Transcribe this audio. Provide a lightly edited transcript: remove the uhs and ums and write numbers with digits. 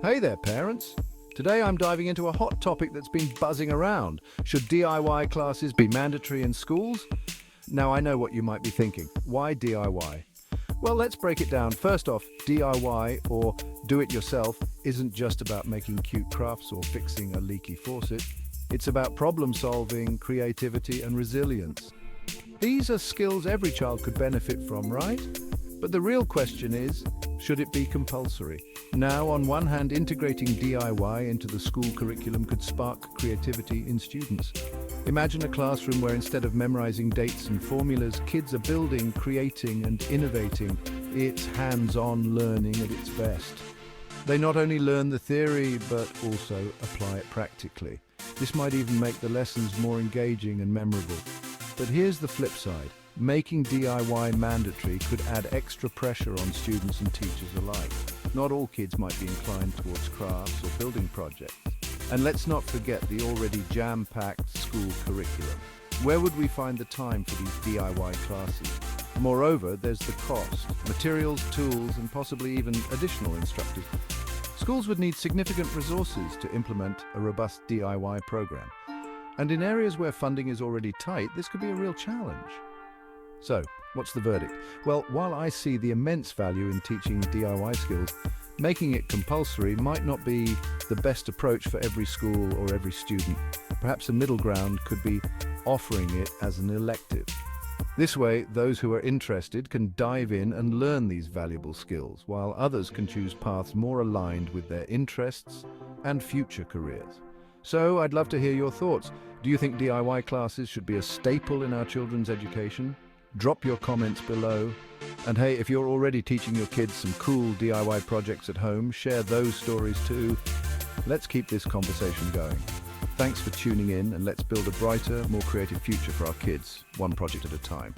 Hey there, parents. Today I'm diving into a hot topic that's been buzzing around. Should DIY classes be mandatory in schools? Now I know what you might be thinking. Why DIY? Well, let's break it down. First off, DIY, or do it yourself, isn't just about making cute crafts or fixing a leaky faucet. It's about problem solving, creativity, and resilience. These are skills every child could benefit from, right? But the real question is, should it be compulsory? Now, on one hand, integrating DIY into the school curriculum could spark creativity in students. Imagine a classroom where instead of memorizing dates and formulas, kids are building, creating, and innovating. It's hands-on learning at its best. They not only learn the theory, but also apply it practically. This might even make the lessons more engaging and memorable. But here's the flip side. Making DIY mandatory could add extra pressure on students and teachers alike. Not all kids might be inclined towards crafts or building projects. And let's not forget the already jam-packed school curriculum. Where would we find the time for these DIY classes? Moreover, there's the cost, materials, tools, and possibly even additional instructors. Schools would need significant resources to implement a robust DIY program. And in areas where funding is already tight, this could be a real challenge. So, what's the verdict? Well, while I see the immense value in teaching DIY skills, making it compulsory might not be the best approach for every school or every student. Perhaps a middle ground could be offering it as an elective. This way, those who are interested can dive in and learn these valuable skills, while others can choose paths more aligned with their interests and future careers. So, I'd love to hear your thoughts. Do you think DIY classes should be a staple in our children's education? Drop your comments below. And hey, if you're already teaching your kids some cool DIY projects at home, share those stories too. Let's keep this conversation going. Thanks for tuning in, and let's build a brighter, more creative future for our kids, one project at a time.